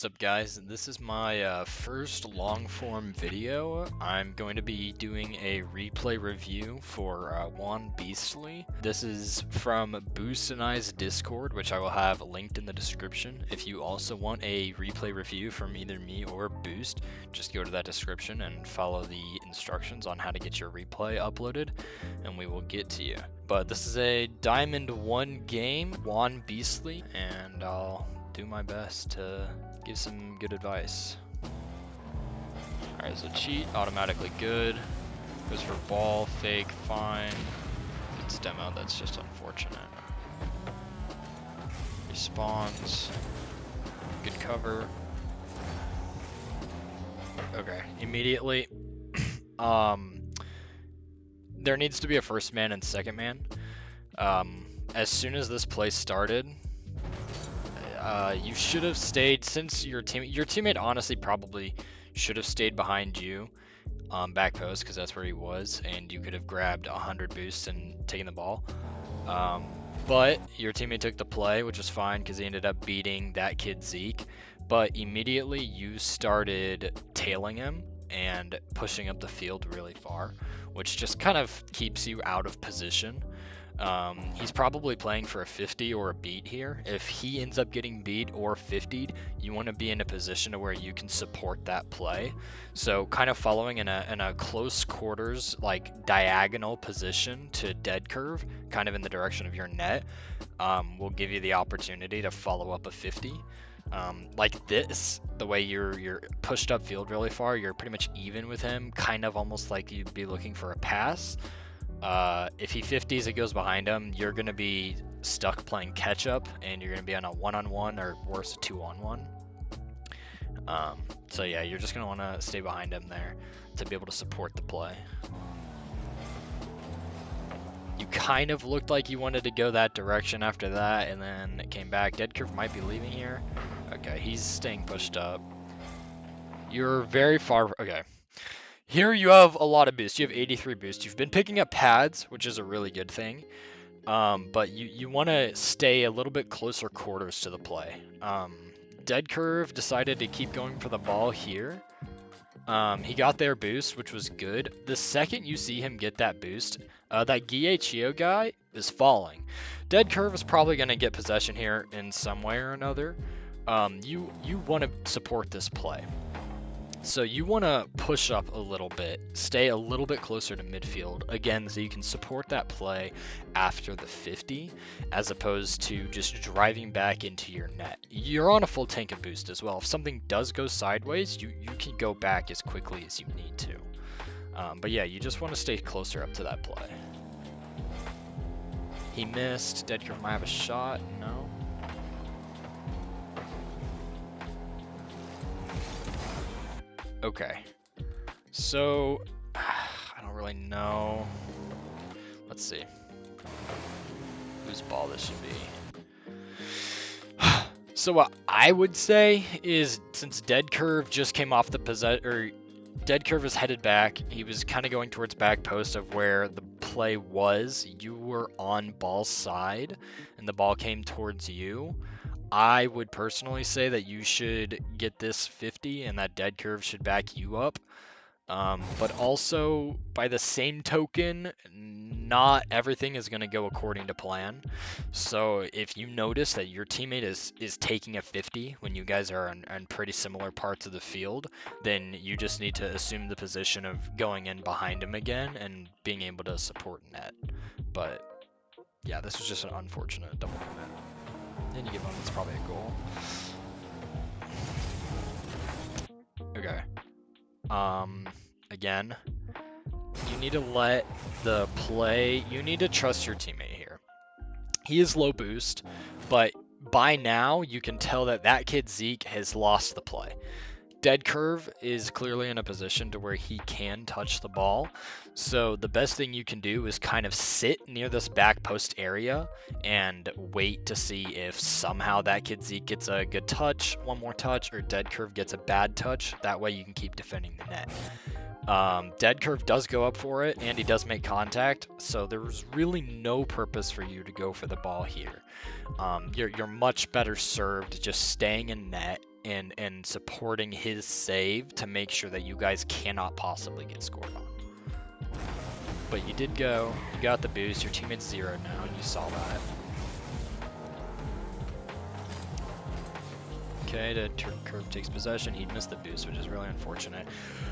What's up guys, this is my first long form video. I'm going to be doing a replay review for Juan Beastly. This is from Boost and I's Discord, which I will have linked in the description. If you also want a replay review from either me or Boost, just go to that description and follow the instructions on how to get your replay uploaded, and we will get to you. But this is a Diamond 1 game, Juan Beastly, and I'll do my best to give some good advice. Alright, so cheat, automatically good. Goes for ball, fake, fine. Gets demo, that's just unfortunate. Respawns. Good cover. Okay, immediately. There needs to be a first man and second man. As soon as this play started, you should have stayed, since your teammate honestly probably should have stayed behind you back post, because that's where he was, and you could have grabbed 100 boosts and taken the ball. But your teammate took the play, which was fine because he ended up beating that kid Zeke. But immediately you started tailing him and pushing up the field really far, which just kind of keeps you out of position. He's probably playing for a 50 or a beat here. If he ends up getting beat or 50'd, you want to be in a position to where you can support that play. So kind of following in a close quarters, like diagonal position to dead curve, kind of in the direction of your net, will give you the opportunity to follow up a 50. Like this, the way you're pushed up field really far, you're pretty much even with him, kind of almost like you'd be looking for a pass. If he 50s, it goes behind him, you're going to be stuck playing catch up, and you're going to be on a 1-on-1 or worse, a 2-on-1. So yeah, you're just going to want to stay behind him there to be able to support the play. You kind of looked like you wanted to go that direction after that, and then it came back. Dead curve might be leaving here. Okay, he's staying pushed up. You're very far. Okay. Here you have a lot of boost. You have 83 boost. You've been picking up pads, which is a really good thing. But you want to stay a little bit closer quarters to the play. Dead curve decided to keep going for the ball here. He got their boost, which was good. The second you see him get that boost, that Giachio guy is falling. Dead curve is probably going to get possession here in some way or another. You want to support this play. So you want to push up a little bit, stay a little bit closer to midfield, again, so you can support that play after the 50, as opposed to just driving back into your net. You're on a full tank of boost as well. If something does go sideways, you can go back as quickly as you need to. But yeah, you just want to stay closer up to that play. He missed. Dead curve might have a shot. No. Okay, so I don't really know. Let's see whose ball this should be. So what I would say is, since Dead Curve just came off the Dead Curve is headed back. He was kind of going towards back post of where the play was. You were on ball side, and the ball came towards you. I would personally say that you should get this 50 and that dead curve should back you up. But also, by the same token, not everything is going to go according to plan. So if you notice that your teammate is taking a 50 when you guys are on pretty similar parts of the field, then you just need to assume the position of going in behind him again and being able to support net. But yeah, this was just an unfortunate double commit. Then you give him, it's probably a goal. Okay. Again, you need to let the play, you need to trust your teammate here. He is low boost, but by now you can tell that that kid Zeke has lost the play. Dead curve is clearly in a position to where he can touch the ball. So the best thing you can do is kind of sit near this back post area and wait to see if somehow that kid Zeke gets a good touch, one more touch, or Dead curve gets a bad touch. That way you can keep defending the net. Dead curve does go up for it, and he does make contact, so there's really no purpose for you to go for the ball here. You're much better served just staying in net and supporting his save to make sure that you guys cannot possibly get scored on. But you did go, you got the boost, your teammate's 0 now, and you saw that. Okay, Curve takes possession. He missed the boost, which is really unfortunate.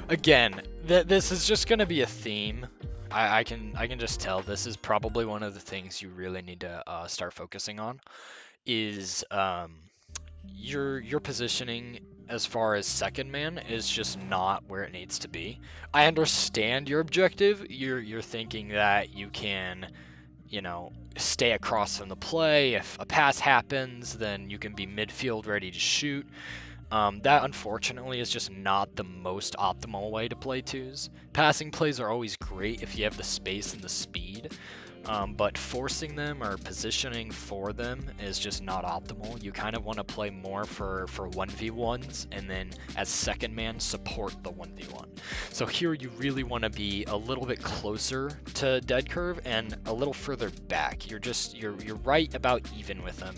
Again, this is just going to be a theme. I can just tell this is probably one of the things you really need to start focusing on is your positioning as far as second man is just not where it needs to be. I understand your objective. You're thinking that you can, you know, stay across from the play. If a pass happens, then you can be midfield ready to shoot. That unfortunately is just not the most optimal way to play twos. Passing plays are always great if you have the space and the speed, but forcing them or positioning for them is just not optimal. You kind of want to play more for 1v1s and then as second man support the 1v1. So here you really want to be a little bit closer to Dead Curve and a little further back. You're right about even with him,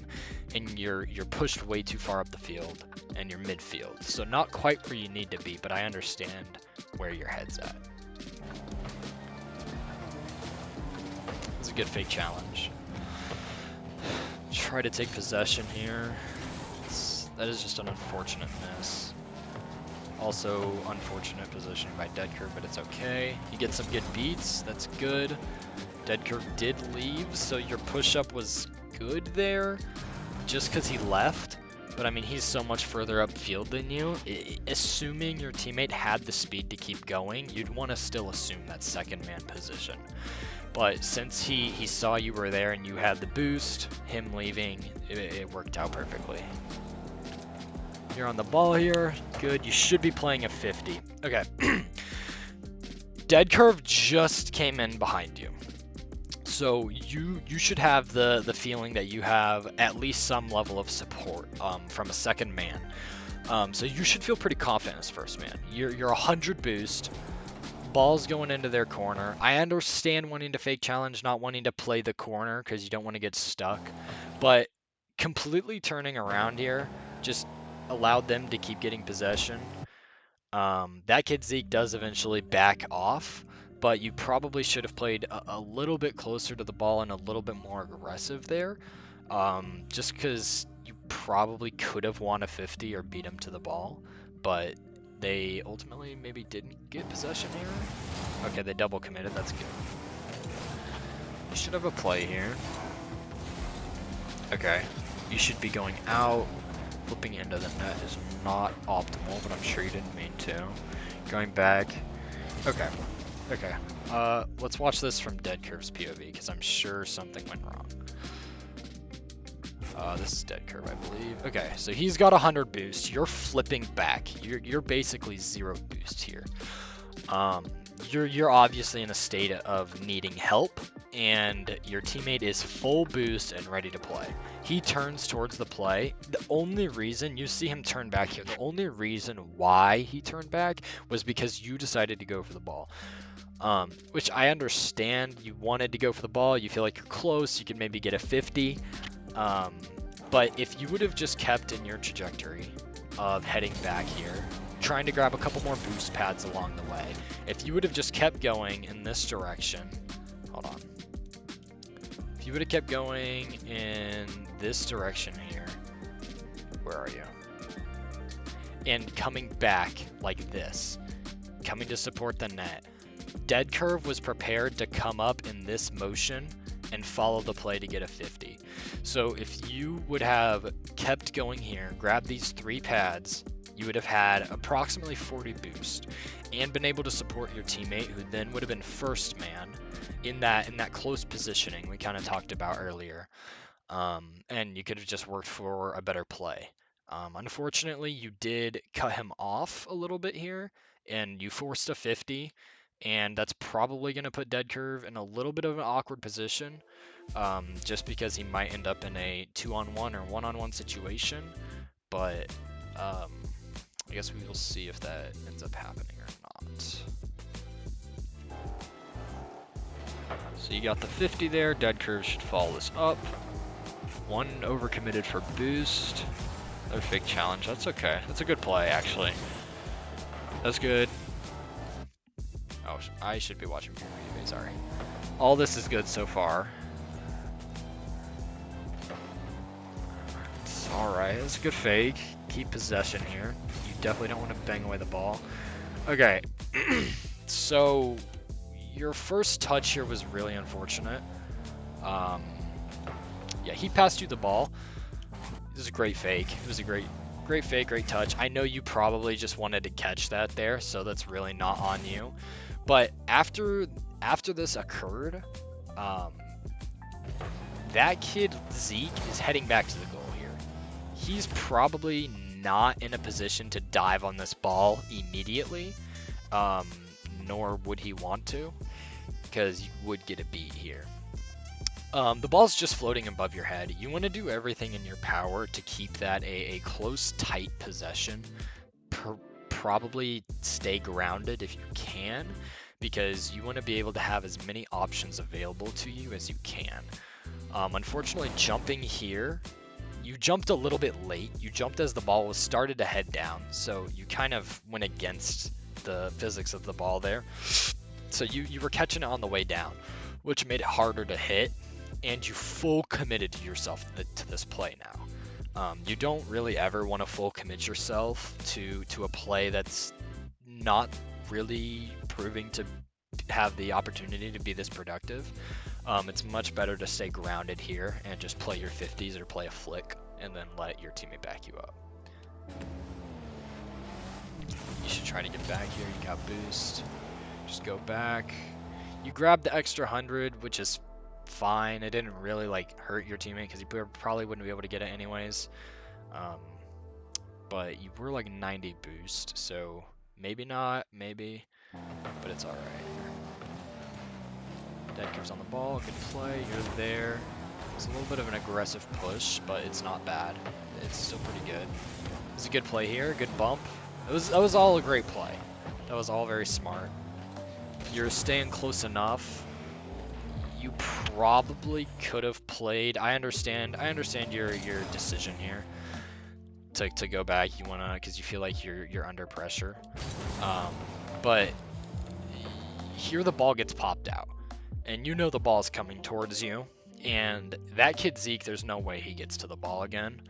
and you're pushed way too far up the field and you're midfield. So not quite where you need to be, but I understand where your head's at. It's a good fake challenge. Try to take possession here. That is just an unfortunate miss. Also unfortunate positioning by Dead Curve, but it's okay. You get some good beats, that's good. Dead Curve did leave, so your push-up was good there, just because he left. But I mean, he's so much further upfield than you. Assuming your teammate had the speed to keep going, you'd want to still assume that second man position. But since he saw you were there and you had the boost, him leaving, it worked out perfectly. You're on the ball here. Good. You should be playing a 50. Okay. Dead Curve just came in behind you. So you should have the feeling that you have at least some level of support from a second man. So you should feel pretty confident as first man. You're 100 boost. Ball's going into their corner. I understand wanting to fake challenge, not wanting to play the corner because you don't want to get stuck. But completely turning around here just allowed them to keep getting possession. That kid Zeke does eventually back off, but you probably should have played a little bit closer to the ball and a little bit more aggressive there. Just because you probably could have won a 50 or beat him to the ball, but they ultimately maybe didn't get possession here. Okay, they double committed, that's good. You should have a play here. Okay, you should be going out. Flipping into the net is not optimal, but I'm sure you didn't mean to. Going back. Okay, okay. Let's watch this from Dead Curve's POV, because I'm sure something went wrong. This is Dead Curve, I believe. Okay, so he's got 100 boost. You're flipping back. You're basically 0 boost here. You're obviously in a state of needing help, and your teammate is full boost and ready to play. He turns towards the play. The only reason you see him turn back here, the only reason why he turned back was because you decided to go for the ball. Which I understand. You wanted to go for the ball. You feel like you're close. You could maybe get a 50. But if you would have just kept in your trajectory of heading back here, trying to grab a couple more boost pads along the way, if you would have just kept going in this direction, hold on. If you would have kept going in this direction here, where are you? And coming back like this, coming to support the net, Dead Curve was prepared to come up in this motion and follow the play to get a 50. So if you would have kept going here, grabbed these 3 pads, you would have had approximately 40 boost and been able to support your teammate, who then would have been first man in that close positioning we kind of talked about earlier. And you could have just worked for a better play. Unfortunately, you did cut him off a little bit here, and you forced a 50, and that's probably going to put Dead Curve in a little bit of an awkward position, just because he might end up in a 2-on-1 or 1-on-1 situation. But I guess we will see if that ends up happening or not. So you got the 50 there. Dead Curve should follow this up. 1 overcommitted for boost. Another fake challenge. That's okay. That's a good play, actually. That's good. Oh, I should be watching replay. Sorry. All this is good so far. It's alright. That's a good fake. Keep possession here. You definitely don't want to bang away the ball. Okay. So, your first touch here was really unfortunate. Yeah, he passed you the ball. It was a great fake. It was a great fake, great touch. I know you probably just wanted to catch that there, so that's really not on you. But after this occurred, that kid Zeke is heading back to the goal here. He's probably not in a position to dive on this ball immediately, nor would he want to, because you would get a beat here. The ball's just floating above your head. You want to do everything in your power to keep that a close, tight possession. Probably stay grounded if you can, because you want to be able to have as many options available to you as you can. Unfortunately, jumping here, you jumped a little bit late. You jumped as the ball was started to head down, so you kind of went against the physics of the ball there. So you were catching it on the way down, which made it harder to hit. And you full committed yourself to this play now. You don't really ever want to full commit yourself to a play that's not really proving to have the opportunity to be this productive. It's much better to stay grounded here and just play your 50s or play a flick and then let your teammate back you up. You should try to get back here. You got boost. Just go back. You grab the extra 100, which is fine. It didn't really like hurt your teammate because you probably wouldn't be able to get it anyways. But you were like 90 boost, so maybe not, maybe, but it's all right. Dead curve's on the ball, good play. You're there. It's a little bit of an aggressive push, but it's not bad. It's still pretty good. It's a good play here, good bump. That was all a great play. That was all very smart. You're staying close enough. You probably could have played. I understand your decision here to go back. You wanna, because you feel like you're under pressure. But here the ball gets popped out, and you know the ball's coming towards you. And that kid Zeke, there's no way he gets to the ball again.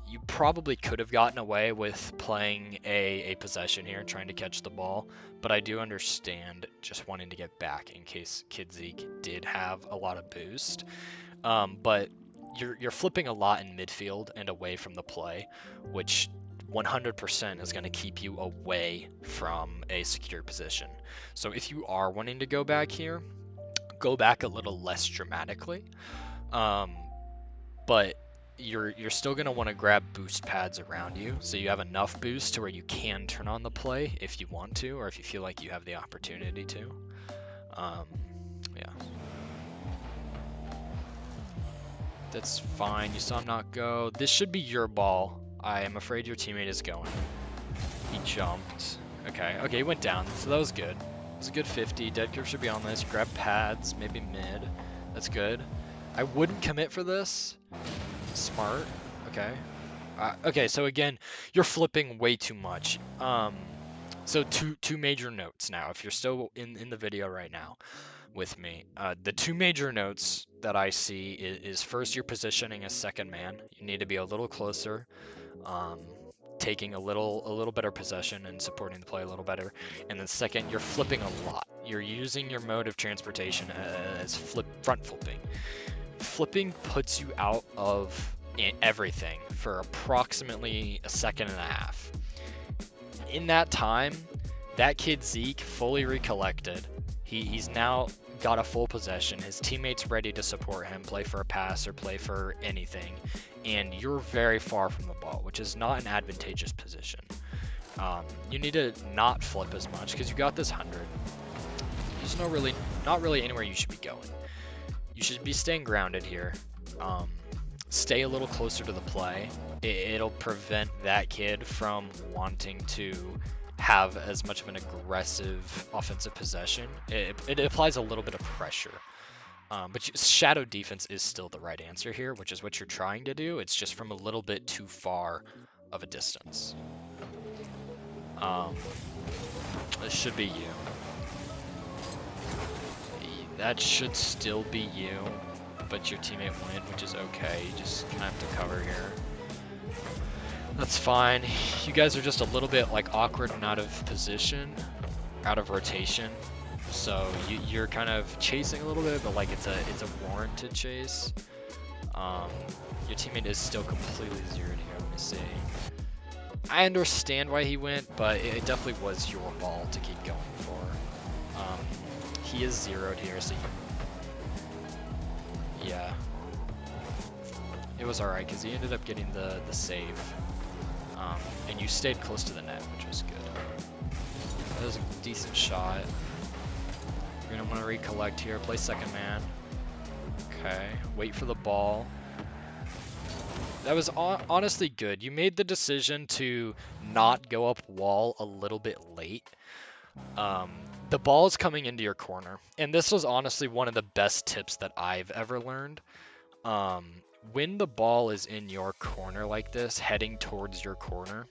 You probably could have gotten away with playing a possession here, trying to catch the ball, but I do understand just wanting to get back in case Kid Zeke did have a lot of boost. But you're flipping a lot in midfield and away from the play, which 100% is going to keep you away from a secure position. So if you are wanting to go back here, go back a little less dramatically. But you're still going to want to grab boost pads around you, so you have enough boost to where you can turn on the play if you want to, or if you feel like you have the opportunity to. Yeah. That's fine. You saw him not go. This should be your ball. I am afraid your teammate is going. He jumped. Okay, he went down, so that was good. It was a good 50. Dead curve should be on this. Grab pads, maybe mid. That's good. I wouldn't commit for this. Smart. Okay. Okay, so again, you're flipping way too much. So two major notes now, if you're still in the video right now with me. The two major notes that I see is first, you're positioning as second man. You need to be a little closer, taking a little better possession and supporting the play a little better. And then second, you're flipping a lot. You're using your mode of transportation as front flipping. Flipping puts you out of everything for approximately a second and a half. In that time, that kid Zeke fully recollected. He's now got a full possession. His teammate's ready to support him, play for a pass or play for anything. And you're very far from the ball, which is not an advantageous position. You need to not flip as much because you got this 100. There's not really anywhere you should be going. You should be staying grounded here. Stay a little closer to the play. It'll prevent that kid from wanting to have as much of an aggressive offensive possession. It applies a little bit of pressure. But shadow defense is still the right answer here, which is what you're trying to do. It's just from a little bit too far of a distance. This should be you. That should still be you, but your teammate went, which is okay. You just kind of have to cover here. That's fine. You guys are just a little bit like awkward and out of position, out of rotation. So you're kind of chasing a little bit, but like it's a warranted chase. Your teammate is still completely zeroed here. Let me see. I understand why he went, but it definitely was your ball to keep going for. He is zeroed here, so yeah. It was alright, because he ended up getting the save. And you stayed close to the net, which was good. That was a decent shot. You're going to want to recollect here, play second man. Okay, wait for the ball. That was honestly good. You made the decision to not go up wall a little bit late. The ball is coming into your corner, and this was honestly one of the best tips that I've ever learned. When the ball is in your corner like this, heading towards your corner,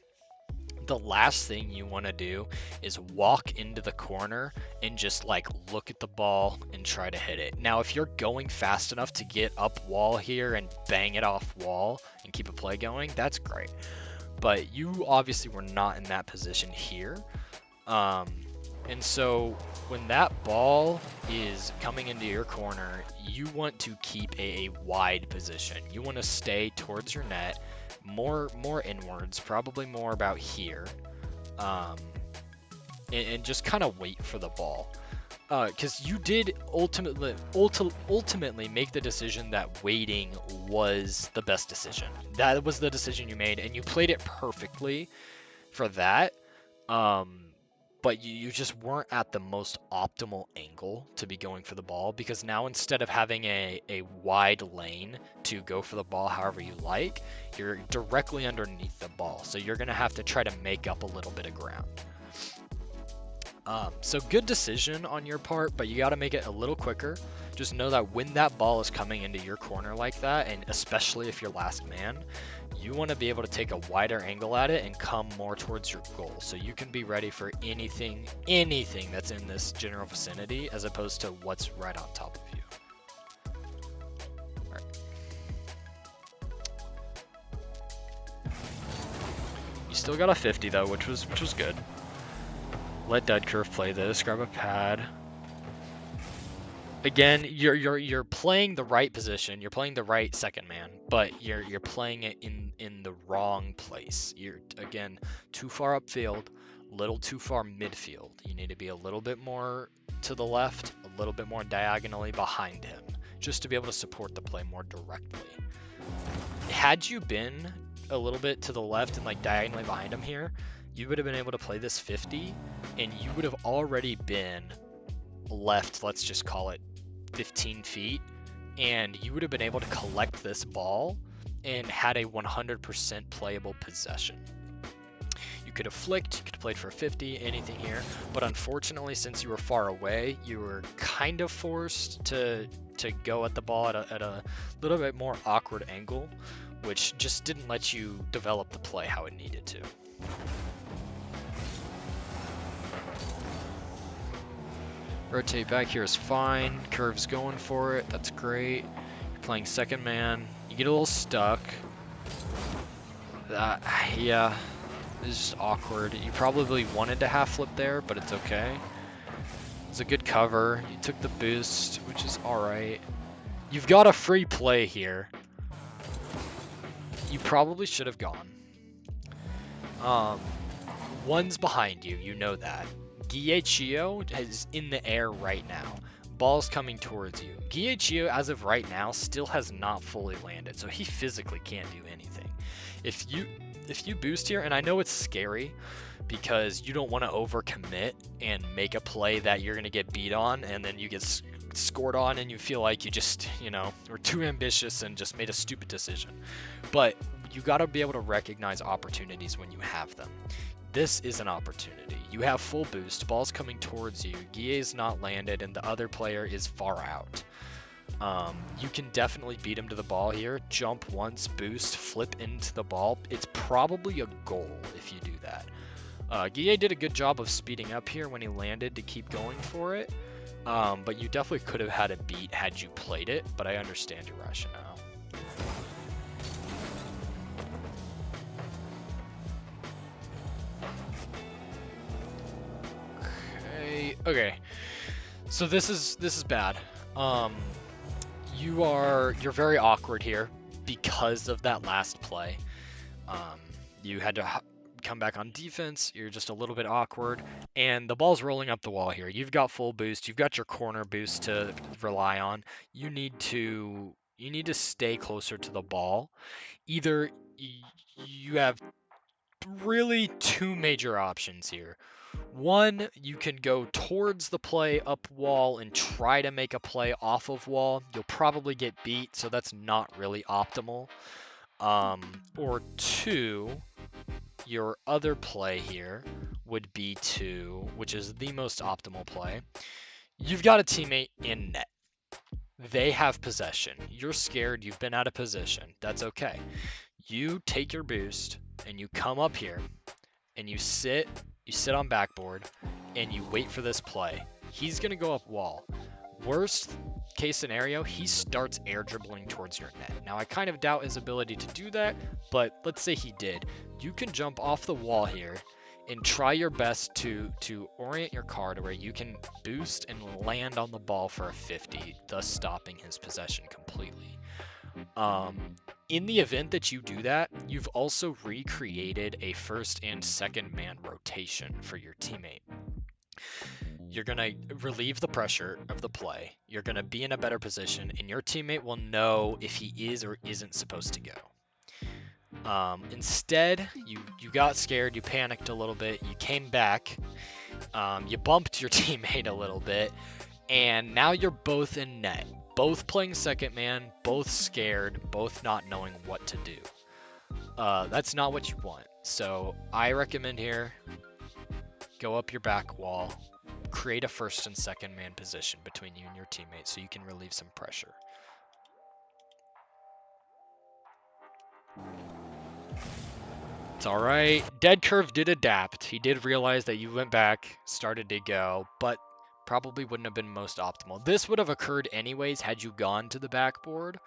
the last thing you want to do is walk into the corner and just like look at the ball and try to hit it. Now, if you're going fast enough to get up wall here and bang it off wall and keep a play going, that's great. But you obviously were not in that position here. And so when that ball is coming into your corner, you want to keep a wide position. You want to stay towards your net, more inwards, probably more about here, and just kind of wait for the ball. Because you did ultimately make the decision that waiting was the best decision. That was the decision you made, and you played it perfectly for that. But you just weren't at the most optimal angle to be going for the ball, because now instead of having a wide lane to go for the ball however you like, you're directly underneath the ball. So you're going to have to try to make up a little bit of ground. So good decision on your part, but you got to make it a little quicker. Just know that when that ball is coming into your corner like that, and especially if you're last man, you want to be able to take a wider angle at it and come more towards your goal. So you can be ready for anything that's in this general vicinity, as opposed to what's right on top of you. All right. You still got a 50 though, which was good. Let Dead Curve play this. Grab a pad. Again, you're playing the right position. You're playing the right second man, but you're playing it in the wrong place. You're again too far upfield, a little too far midfield. You need to be a little bit more to the left, a little bit more diagonally behind him, just to be able to support the play more directly. Had you been a little bit to the left and like diagonally behind him here, you would have been able to play this 50, and you would have already been left, let's just call it 15 feet, and you would have been able to collect this ball and had a 100% playable possession. You could have flicked, you could have played for 50, anything here, but unfortunately, since you were far away, you were kind of forced to go at the ball at a little bit more awkward angle, which just didn't let you develop the play how it needed to. Rotate back here is fine. Curve's going for it. That's great. You're playing second man. You get a little stuck. Yeah, it's just awkward. You probably wanted to half flip there, but it's okay. It's a good cover. You took the boost, which is alright. You've got a free play here. You probably should have gone. One's behind you. You know that. Giechio is in the air right now. Ball's coming towards you. Giechio, as of right now, still has not fully landed, so he physically can't do anything. If you boost here, and I know it's scary because you don't want to overcommit and make a play that you're going to get beat on, and then you get scored on and you feel like you just, were too ambitious and just made a stupid decision. But you got to be able to recognize opportunities when you have them. This is an opportunity. You have full boost, ball's coming towards you, Guille's not landed, and the other player is far out. You can definitely beat him to the ball here. Jump once, boost, flip into the ball. It's probably a goal if you do that. Guille did a good job of speeding up here when he landed to keep going for it. But you definitely could have had a beat had you played it, but I understand your rationale. Okay. So this is bad. You're very awkward here because of that last play. You had to come back on defense. You're just a little bit awkward, and the ball's rolling up the wall here. You've got full boost. You've got your corner boost to rely on. You need to stay closer to the ball. Either you have really two major options here. One, you can go towards the play up wall and try to make a play off of wall. You'll probably get beat, so that's not really optimal. Or two, your other play here would be to, which is the most optimal play. You've got a teammate in net. They have possession. You're scared. You've been out of position. That's okay. You take your boost and you come up here and you sit on backboard and you wait for this play. He's going to go up wall. Worst case scenario, he starts air dribbling towards your net. Now, I kind of doubt his ability to do that, but let's say he did. You can jump off the wall here and try your best to orient your car to where you can boost and land on the ball for a 50, thus stopping his possession completely. In the event that you do that, you've also recreated a first and second man rotation for your teammate. You're going to relieve the pressure of the play. You're going to be in a better position, and your teammate will know if he is or isn't supposed to go. Instead, you got scared, you panicked a little bit, you came back, you bumped your teammate a little bit, and now you're both in net. Both playing second man, both scared, both not knowing what to do. That's not what you want. So I recommend here, go up your back wall, create a first and second man position between you and your teammate so you can relieve some pressure. It's all right. Dead Curve did adapt. He did realize that you went back, started to go, but probably wouldn't have been most optimal. This would have occurred anyways had you gone to the backboard,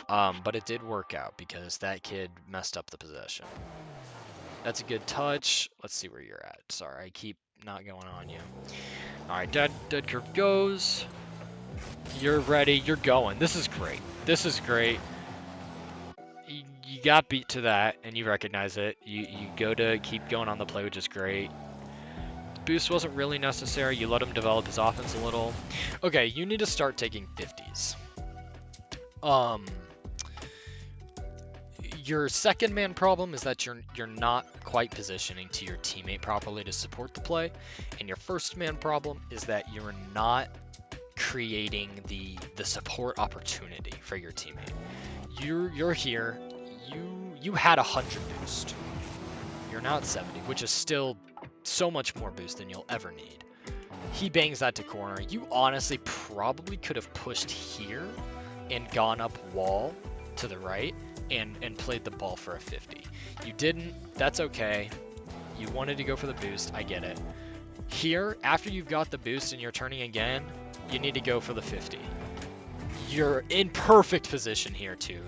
but it did work out because that kid messed up the possession. That's a good touch. Let's see where you're at. Sorry, I keep not going on you. All right, dead curve goes. You're ready. You're going. This is great. This is great. You got beat to that, and you recognize it. You go to keep going on the play, which is great. Boost wasn't really necessary. You let him develop his offense a little. Okay, you need to start taking 50s. Your second man problem is that you're not quite positioning to your teammate properly to support the play, and your first man problem is that you're not creating the support opportunity for your teammate. You're here. You had 100 boost. You're now at 70, which is still so much more boost than you'll ever need. He bangs that to corner. You honestly probably could have pushed here and gone up wall to the right and played the ball for a 50. You didn't. That's okay. You wanted to go for the boost. I get it. Here, after you've got the boost and you're turning again, you need to go for the 50. You're in perfect position here too.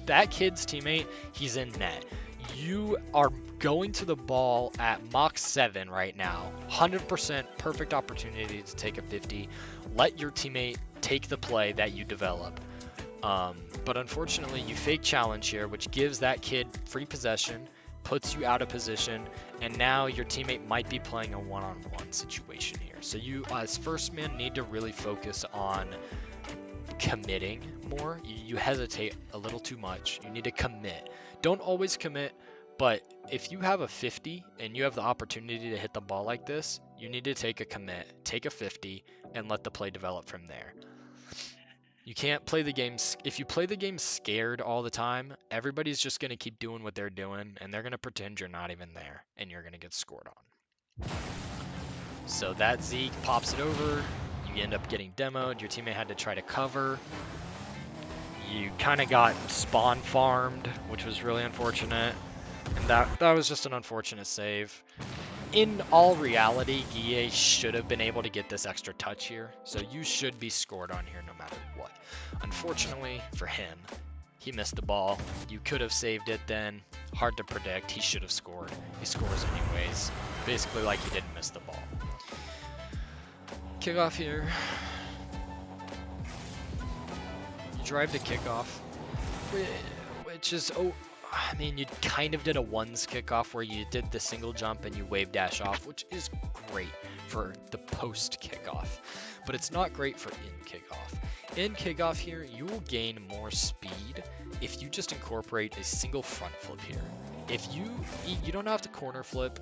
That kid's teammate, he's in net. You are going to the ball at Mach 7 right now. 100% perfect opportunity to take a 50. Let your teammate take the play that you develop. But unfortunately, you fake challenge here, which gives that kid free possession, puts you out of position, and now your teammate might be playing a one-on-one situation here. So you, as first man, need to really focus on committing more. You hesitate a little too much. You need to commit. Don't always commit, but if you have a 50 and you have the opportunity to hit the ball like this, you need to take a commit, take a 50, and let the play develop from there. You can't play the game. If you play the game scared all the time, everybody's just going to keep doing what they're doing, and they're going to pretend you're not even there, and you're going to get scored on. So that Zeke pops it over. You You end up getting demoed. Your teammate had to try to cover. You kind of got spawn farmed, which was really unfortunate. And that was just an unfortunate save. In all reality, Guille should have been able to get this extra touch here, so you should be scored on here no matter what. Unfortunately for him, he missed the ball. You could have saved it then. Hard to predict. He should have scored. He scores anyways. Basically like he didn't miss the ball. Kickoff here. You drive the kickoff, which is, I mean, you kind of did a ones kickoff where you did the single jump and you wave dash off, which is great for the post kickoff, but it's not great for in kickoff. In kickoff here, you will gain more speed if you just incorporate a single front flip here. If you don't have to corner flip,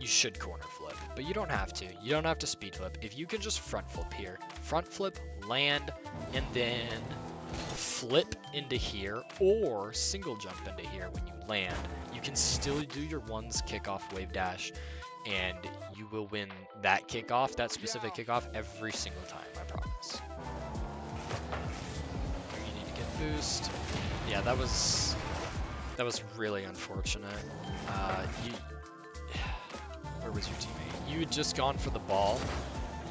you should corner flip, but you don't have to. You don't have to speed flip. If you can just front flip here, front flip, land, and then flip into here or single jump into here when you land, you can still do your ones kickoff wave dash and you will win that kickoff, that specific kickoff, every single time, I promise. You need to get boost. Yeah, that was really unfortunate. Where was your teammate? You had just gone for the ball.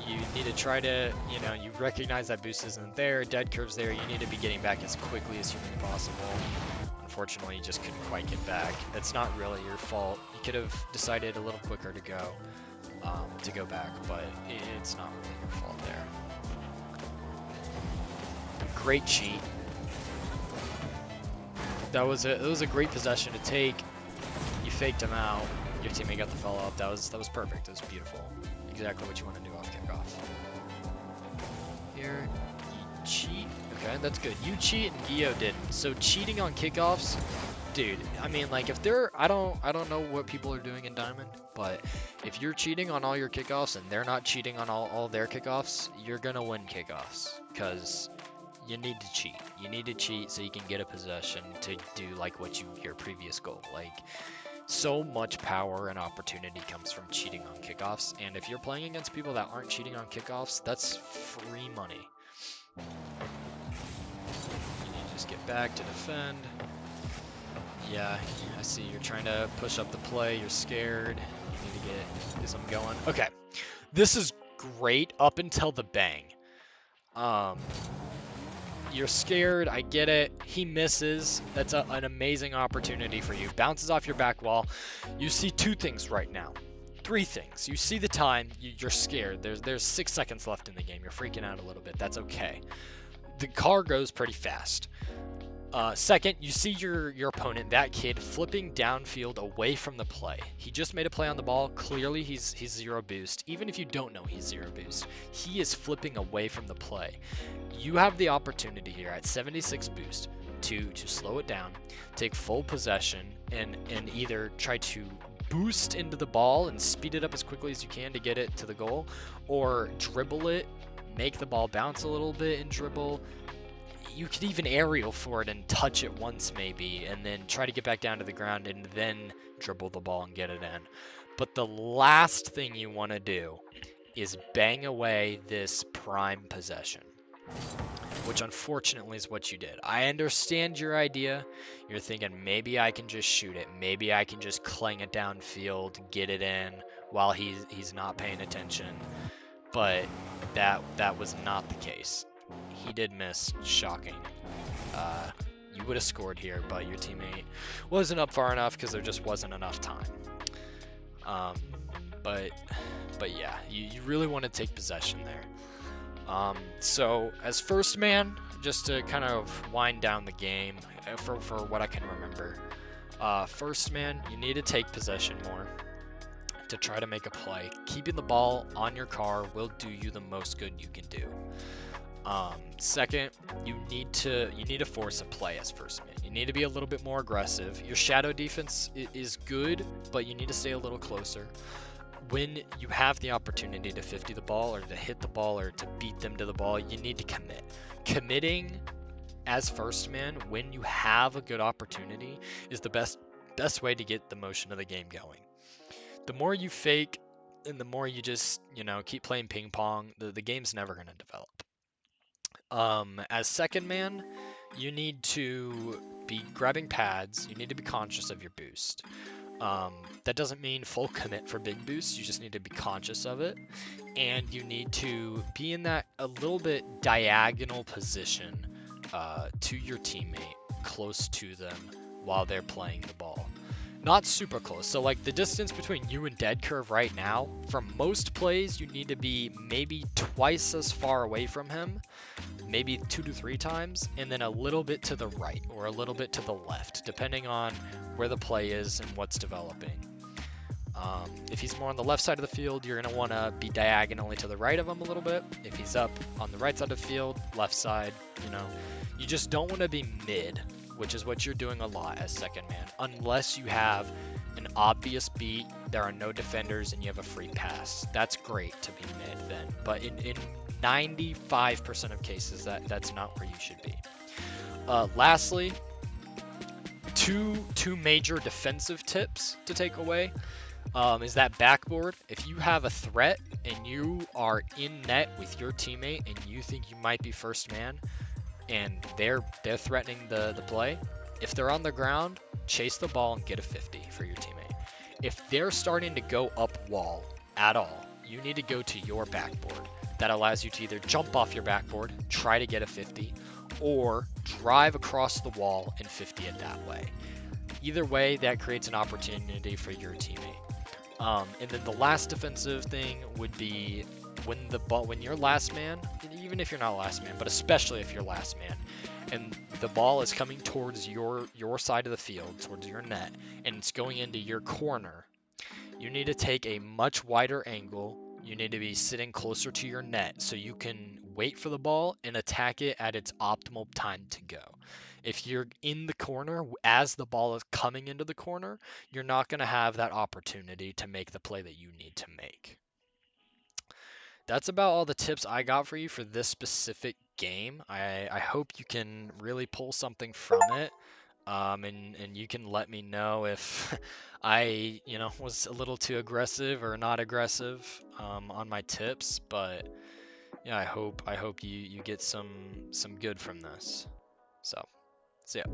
You need to try to, you recognize that boost isn't there, dead curve's there, you need to be getting back as quickly as humanly possible. Unfortunately, you just couldn't quite get back. It's not really your fault. You could have decided a little quicker to go back, but it's not really your fault there. Great cheat. It was a great possession to take. You faked him out. Your teammate got the follow-up. That was perfect. It was beautiful. Exactly what you want to do off kickoff. Here, you cheat. Okay, that's good. You cheat and Gio didn't. So cheating on kickoffs, dude. I mean, like if I don't know what people are doing in Diamond, but if you're cheating on all your kickoffs and they're not cheating on all their kickoffs, you're gonna win kickoffs because you need to cheat. You need to cheat so you can get a possession to do like your previous goal. Like, so much power and opportunity comes from cheating on kickoffs, and if you're playing against people that aren't cheating on kickoffs, that's free money. You need to just get back to defend. Yeah, I see you're trying to push up the play, you're scared. You need to get something going. Okay, this is great up until the bang. You're scared, I get it. He misses. That's an amazing opportunity for you. Bounces off your back wall. You see two things right now. Three things. You see the time. You're scared. There's 6 seconds left in the game. You're freaking out a little bit. That's okay. The car goes pretty fast. Second, you see your opponent, that kid, flipping downfield away from the play. He just made a play on the ball. Clearly, he's zero boost. Even if you don't know he's zero boost, he is flipping away from the play. You have the opportunity here at 76 boost to slow it down, take full possession, and either try to boost into the ball and speed it up as quickly as you can to get it to the goal, or dribble it, make the ball bounce a little bit and dribble. You could even aerial for it and touch it once maybe, and then try to get back down to the ground and then dribble the ball and get it in. But the last thing you want to do is bang away this prime possession, which unfortunately is what you did. I understand your idea. You're thinking maybe I can just shoot it. Maybe I can just clang it downfield, get it in while he's not paying attention. But that was not the case. He did miss, shocking. You would have scored here, but your teammate wasn't up far enough because there just wasn't enough time. But yeah, you really want to take possession there. So as first man, just to kind of wind down the game for what I can remember, first man, you need to take possession more to try to make a play. Keeping the ball on your car will do you the most good you can do. Second, you need to force a play as first man. You need to be a little bit more aggressive. Your shadow defense is good, but you need to stay a little closer. When you have the opportunity to 50 the ball or to hit the ball or to beat them to the ball, you need to commit. Committing as first man when you have a good opportunity is the best way to get the motion of the game going. The more you fake, And the more you just, keep playing ping pong, the game's never going to develop. As second man, you need to be grabbing pads. You need to be conscious of your boost. That doesn't mean full commit for big boosts. You just need to be conscious of it. And you need to be in that a little bit diagonal position to your teammate, close to them while they're playing the ball. Not super close. So like the distance between you and dead curve right now, for most plays, you need to be maybe twice as far away from him, maybe 2 to 3 times, and then a little bit to the right or a little bit to the left, depending on where the play is and what's developing. If he's more on the left side of the field, you're going to want to be diagonally to the right of him a little bit. If he's up on the right side of the field, left side, you just don't want to be mid, which is what you're doing a lot as second man, unless you have an obvious beat, there are no defenders, and you have a free pass. That's great to be mid then, but in 95% of cases, that's not where you should be. Lastly, two major defensive tips to take away is that backboard. If you have a threat and you are in net with your teammate and you think you might be first man and they're threatening the play, if they're on the ground, chase the ball and get a 50 for your teammate. If they're starting to go up wall at all, you need to go to your backboard. That allows you to either jump off your backboard, try to get a 50, or drive across the wall and 50 it that way. Either way, that creates an opportunity for your teammate. And then the last defensive thing would be when you're last man, even if you're not last man, but especially if you're last man, and the ball is coming towards your side of the field, towards your net, and it's going into your corner, you need to take a much wider angle. You need to be sitting closer to your net so you can wait for the ball and attack it at its optimal time to go. If you're in the corner as the ball is coming into the corner, you're not going to have that opportunity to make the play that you need to make. That's about all the tips I got for you for this specific game. I hope you can really pull something from it. And you can let me know if I, was a little too aggressive or not aggressive on my tips. But yeah, I hope you get some good from this. So, see ya.